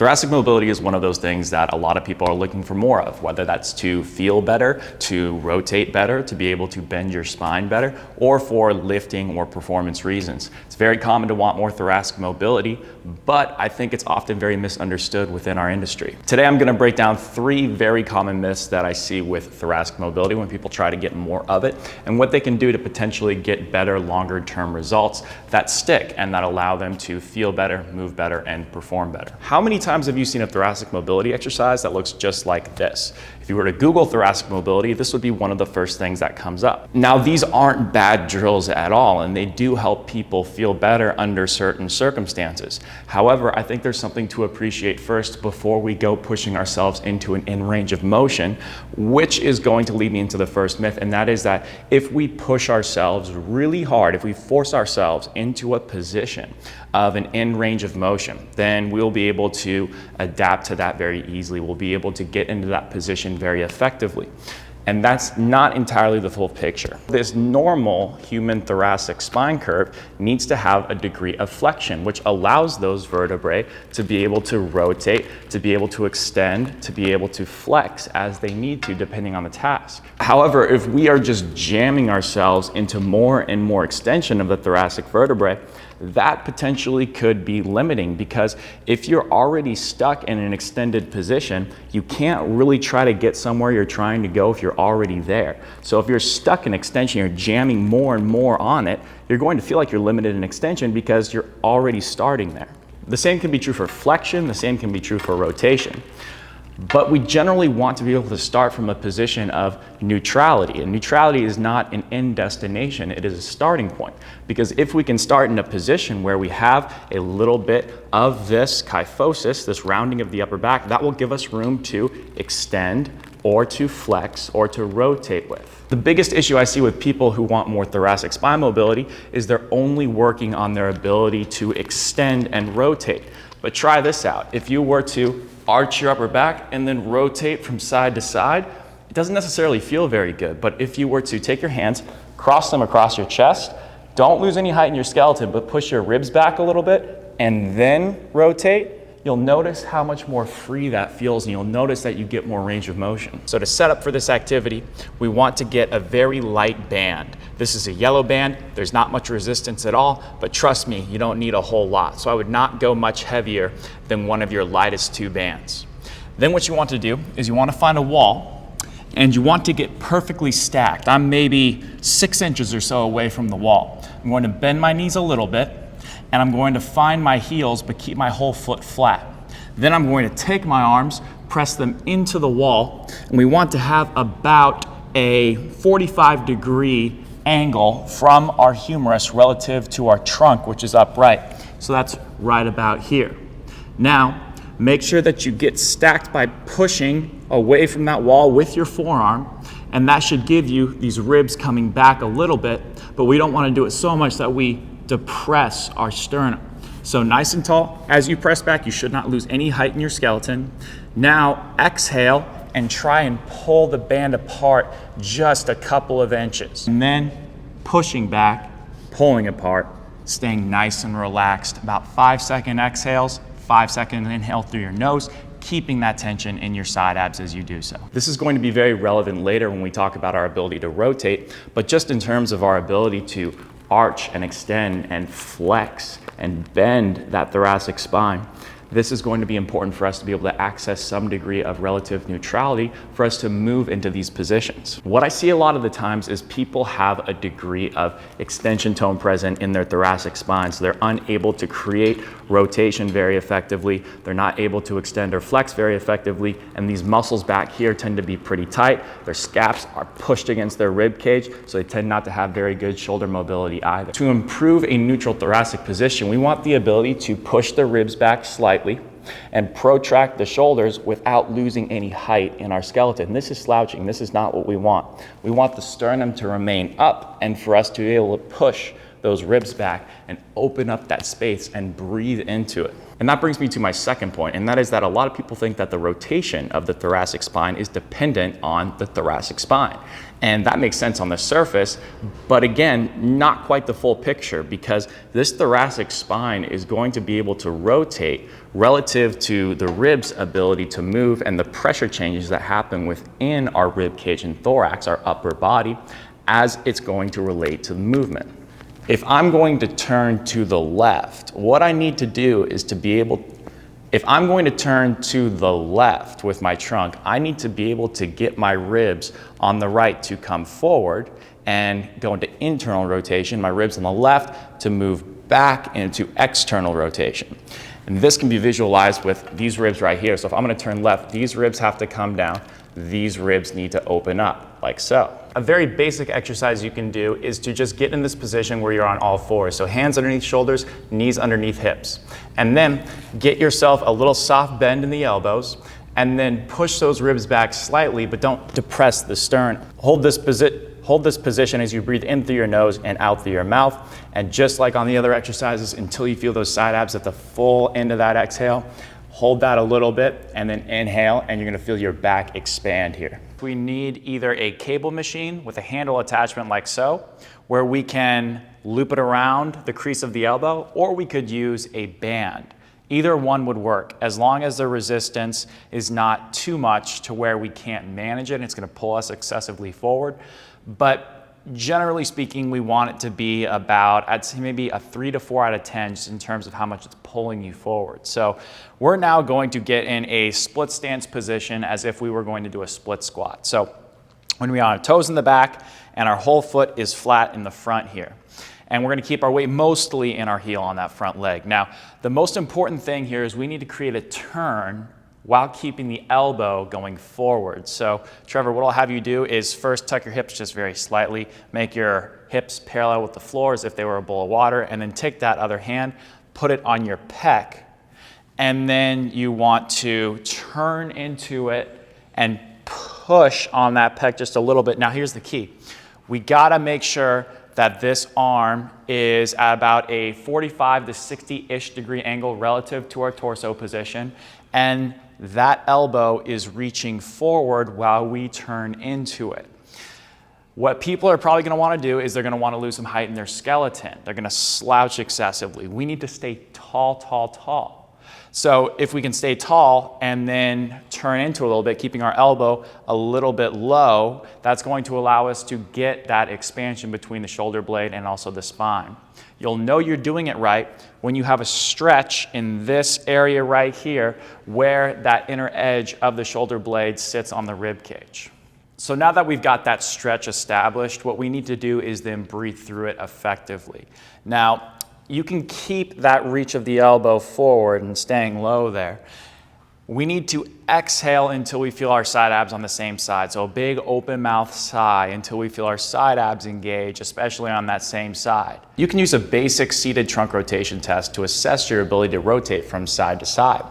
Thoracic mobility is one of those things that a lot of people are looking for more of, whether that's to feel better, to rotate better, to be able to bend your spine better, or for lifting or performance reasons. It's very common to want more thoracic mobility, but I think it's often very misunderstood within our industry. Today I'm going to break down 3 very common myths that I see with thoracic mobility when people try to get more of it, and what they can do to potentially get better longer term results that stick and that allow them to feel better, move better, and perform better. How many times have you seen a thoracic mobility exercise that looks just like this? If you were to Google thoracic mobility, this would be one of the first things that comes up. Now, these aren't bad drills at all, and they do help people feel better under certain circumstances. However, I think there's something to appreciate first before we go pushing ourselves into an in range of motion, which is going to lead me into the first myth, and that is that if we push ourselves really hard, if we force ourselves into a position of an in range of motion, then we'll be able to adapt to that very easily. We'll be able to get into that position very effectively. And that's not entirely the full picture. This normal human thoracic spine curve needs to have a degree of flexion, which allows those vertebrae to be able to rotate, to be able to extend, to be able to flex as they need to, depending on the task. However, if we are just jamming ourselves into more and more extension of the thoracic vertebrae, that potentially could be limiting, because if you're already stuck in an extended position, you can't really try to get somewhere you're trying to go if you're already there. So if you're stuck in extension, you're jamming more and more on it, you're going to feel like you're limited in extension because you're already starting there. The same can be true for flexion, the same can be true for rotation. But we generally want to be able to start from a position of neutrality. And neutrality is not an end destination, it is a starting point. Because if we can start in a position where we have a little bit of this kyphosis, this rounding of the upper back, that will give us room to extend or to flex or to rotate with. The biggest issue I see with people who want more thoracic spine mobility is they're only working on their ability to extend and rotate. But try this out. If you were to arch your upper back and then rotate from side to side, it doesn't necessarily feel very good. But if you were to take your hands, cross them across your chest, don't lose any height in your skeleton, but push your ribs back a little bit and then rotate, you'll notice how much more free that feels, and you'll notice that you get more range of motion. So to set up for this activity, we want to get a very light band. This is a yellow band. There's not much resistance at all, but trust me, you don't need a whole lot. So I would not go much heavier than one of your lightest 2 bands. Then what you want to do is you want to find a wall, and you want to get perfectly stacked. I'm maybe 6 inches or so away from the wall. I'm going to bend my knees a little bit, and I'm going to find my heels but keep my whole foot flat. Then I'm going to take my arms, press them into the wall, and we want to have about a 45-degree angle from our humerus relative to our trunk, which is upright. So that's right about here. Now, make sure that you get stacked by pushing away from that wall with your forearm, and that should give you these ribs coming back a little bit, but we don't want to do it so much that we depress our sternum. So nice and tall. As you press back, you should not lose any height in your skeleton. Now exhale and try and pull the band apart just a couple of inches. And then pushing back, pulling apart, staying nice and relaxed. About 5-second exhales, 5-second inhale through your nose, keeping that tension in your side abs as you do so. This is going to be very relevant later when we talk about our ability to rotate, but just in terms of our ability to arch and extend and flex and bend that thoracic spine, this is going to be important for us to be able to access some degree of relative neutrality for us to move into these positions. What I see a lot of the times is people have a degree of extension tone present in their thoracic spine, so they're unable to create rotation very effectively, they're not able to extend or flex very effectively, and these muscles back here tend to be pretty tight. Their scaps are pushed against their rib cage, so they tend not to have very good shoulder mobility either. To improve a neutral thoracic position, we want the ability to push the ribs back slightly and protract the shoulders without losing any height in our skeleton. This is slouching. This is not what we want. We want the sternum to remain up and for us to be able to push those ribs back and open up that space and breathe into it. And that brings me to my second point, and that is that a lot of people think that the rotation of the thoracic spine is dependent on the thoracic spine. And that makes sense on the surface, but again, not quite the full picture, because this thoracic spine is going to be able to rotate relative to the ribs' ability to move and the pressure changes that happen within our rib cage and thorax, our upper body, as it's going to relate to the movement. If I'm going to turn to the left, what I need to do is to be able, if I'm going to turn to the left with my trunk, I need to be able to get my ribs on the right to come forward and go into internal rotation, my ribs on the left to move back into external rotation. And this can be visualized with these ribs right here. So if I'm going to turn left, these ribs have to come down. These ribs need to open up, like so. A very basic exercise you can do is to just get in this position where you're on all fours. So hands underneath shoulders, knees underneath hips. And then get yourself a little soft bend in the elbows, and then push those ribs back slightly, but don't depress the sternum. Hold this position as you breathe in through your nose and out through your mouth. And just like on the other exercises, until you feel those side abs at the full end of that exhale, hold that a little bit and then inhale, and you're gonna feel your back expand here. We need either a cable machine with a handle attachment like so, where we can loop it around the crease of the elbow, or we could use a band. Either one would work, as long as the resistance is not too much to where we can't manage it and it's gonna pull us excessively forward. But generally speaking, we want it to be about, I'd say maybe a 3 to 4 out of 10, just in terms of how much it's pulling you forward. So we're now going to get in a split stance position as if we were going to do a split squat. So when we are on our toes in the back and our whole foot is flat in the front here. And we're gonna keep our weight mostly in our heel on that front leg. Now, the most important thing here is we need to create a turn while keeping the elbow going forward. So Trevor, what I'll have you do is first tuck your hips just very slightly, make your hips parallel with the floor as if they were a bowl of water, and then take that other hand, put it on your pec, and then you want to turn into it and push on that pec just a little bit. Now here's the key. We gotta make sure that this arm is at about a 45 to 60-ish degree angle relative to our torso position, and that elbow is reaching forward while we turn into it. What people are probably gonna wanna do is they're gonna wanna lose some height in their skeleton. They're gonna slouch excessively. We need to stay tall, tall, tall. So if we can stay tall and then turn into a little bit, keeping our elbow a little bit low, that's going to allow us to get that expansion between the shoulder blade and also the spine. You'll know you're doing it right when you have a stretch in this area right here where that inner edge of the shoulder blade sits on the rib cage. So now that we've got that stretch established, what we need to do is then breathe through it effectively. Now, you can keep that reach of the elbow forward and staying low there. We need to exhale until we feel our side abs on the same side. So a big open mouth sigh until we feel our side abs engage, especially on that same side. You can use a basic seated trunk rotation test to assess your ability to rotate from side to side.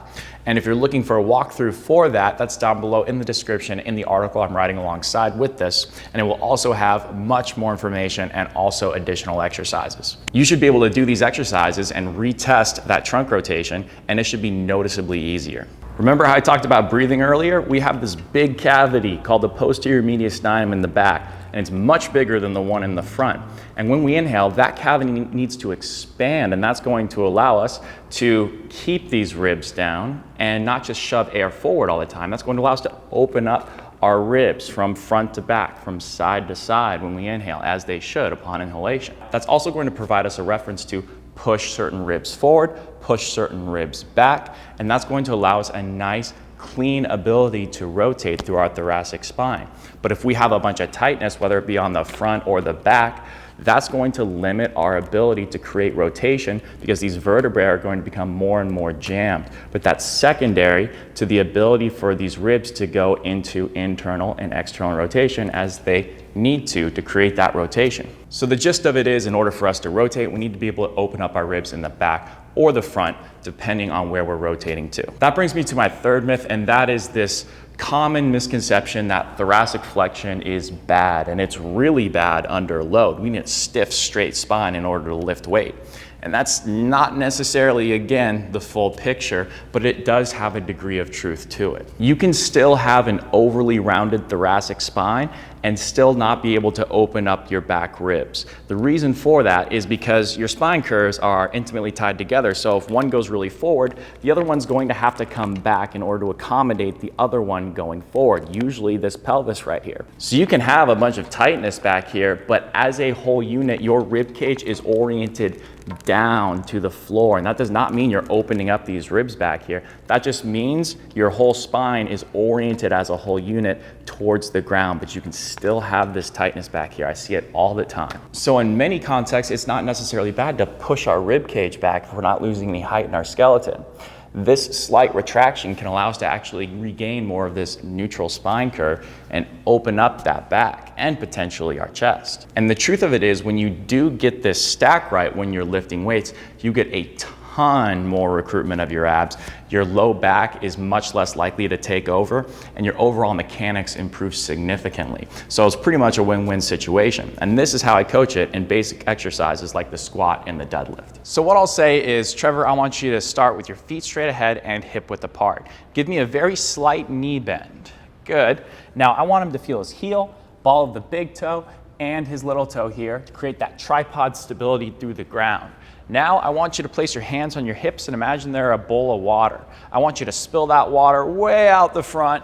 And if you're looking for a walkthrough for that, that's down below in the description in the article I'm writing alongside with this. And it will also have much more information and also additional exercises. You should be able to do these exercises and retest that trunk rotation, and it should be noticeably easier. Remember how I talked about breathing earlier? We have this big cavity called the posterior mediastinum in the back, and it's much bigger than the one in the front. And when we inhale, that cavity needs to expand, and that's going to allow us to keep these ribs down and not just shove air forward all the time. That's going to allow us to open up our ribs from front to back, from side to side when we inhale, as they should upon inhalation. That's also going to provide us a reference to push certain ribs forward, push certain ribs back, and that's going to allow us a nice, clean ability to rotate through our thoracic spine. But if we have a bunch of tightness, whether it be on the front or the back, that's going to limit our ability to create rotation because these vertebrae are going to become more and more jammed. But that's secondary to the ability for these ribs to go into internal and external rotation as they need to create that rotation. So the gist of it is, in order for us to rotate, we need to be able to open up our ribs in the back or the front, depending on where we're rotating to. That brings me to my third myth, and that is this common misconception that thoracic flexion is bad, and it's really bad under load. We need a stiff, straight spine in order to lift weight. And that's not necessarily, again, the full picture, but it does have a degree of truth to it. You can still have an overly rounded thoracic spine and still not be able to open up your back ribs. The reason for that is because your spine curves are intimately tied together. So if one goes really forward, the other one's going to have to come back in order to accommodate the other one going forward, usually this pelvis right here. So you can have a bunch of tightness back here, but as a whole unit, your rib cage is oriented down to the floor. And that does not mean you're opening up these ribs back here. That just means your whole spine is oriented as a whole unit towards the ground, but you can still have this tightness back here. I see it all the time. So in many contexts, it's not necessarily bad to push our rib cage back if we're not losing any height in our skeleton. This slight retraction can allow us to actually regain more of this neutral spine curve and open up that back and potentially our chest. And the truth of it is, when you do get this stack right when you're lifting weights, you get a ton more recruitment of your abs. Your low back is much less likely to take over, and your overall mechanics improve significantly. So it's pretty much a win-win situation. And this is how I coach it in basic exercises like the squat and the deadlift. So what I'll say is, Trevor, I want you to start with your feet straight ahead and hip width apart. Give me a very slight knee bend. Good. Now I want him to feel his heel, ball of the big toe, and his little toe here to create that tripod stability through the ground. Now I want you to place your hands on your hips and imagine they're a bowl of water. I want you to spill that water way out the front,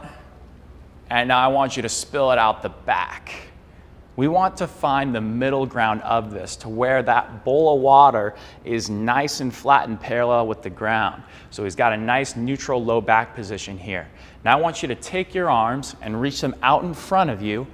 and now I want you to spill it out the back. We want to find the middle ground of this to where that bowl of water is nice and flat and parallel with the ground. So he's got a nice neutral low back position here. Now I want you to take your arms and reach them out in front of you.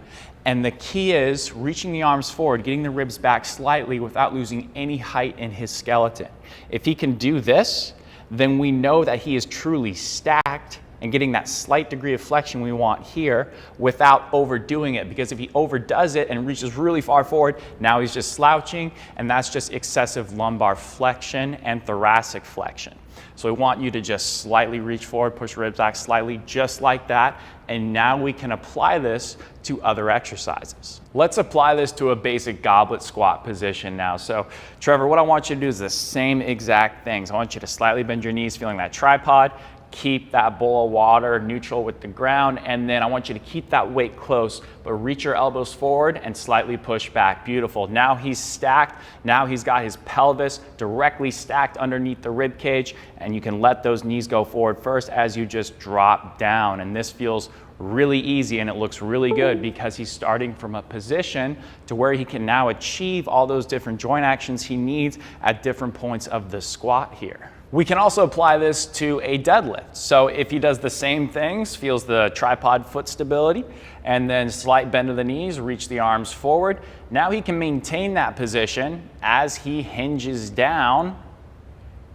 And the key is reaching the arms forward, getting the ribs back slightly without losing any height in his skeleton. If he can do this, then we know that he is truly stacked and getting that slight degree of flexion we want here without overdoing it. Because if he overdoes it and reaches really far forward, now he's just slouching, and that's just excessive lumbar flexion and thoracic flexion. So we want you to just slightly reach forward, push ribs back slightly, just like that. And now we can apply this to other exercises. Let's apply this to a basic goblet squat position now. So Trevor, what I want you to do is the same exact things. I want you to slightly bend your knees, feeling that tripod, keep that bowl of water neutral with the ground, and then I want you to keep that weight close, but reach your elbows forward and slightly push back. Beautiful. Now he's stacked. Now he's got his pelvis directly stacked underneath the rib cage, and you can let those knees go forward first as you just drop down. And this feels really easy, and it looks really good because he's starting from a position to where he can now achieve all those different joint actions he needs at different points of the squat here. We can also apply this to a deadlift. So if he does the same things, feels the tripod foot stability, and then slight bend of the knees, reach the arms forward, now he can maintain that position as he hinges down,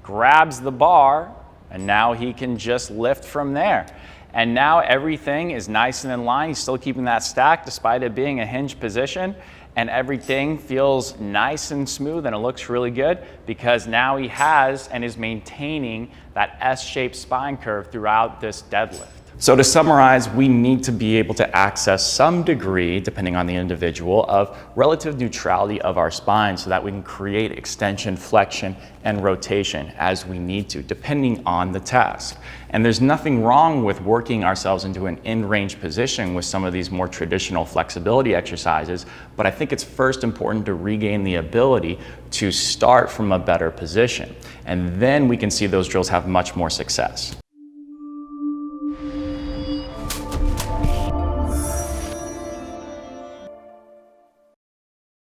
grabs the bar, and now he can just lift from there. And now everything is nice and in line. He's still keeping that stack despite it being a hinge position. And everything feels nice and smooth, and it looks really good because now he has and is maintaining that S-shaped spine curve throughout this deadlift. So to summarize, we need to be able to access some degree, depending on the individual, of relative neutrality of our spine so that we can create extension, flexion, and rotation as we need to, depending on the task. And there's nothing wrong with working ourselves into an in-range position with some of these more traditional flexibility exercises, but I think it's first important to regain the ability to start from a better position. And then we can see those drills have much more success.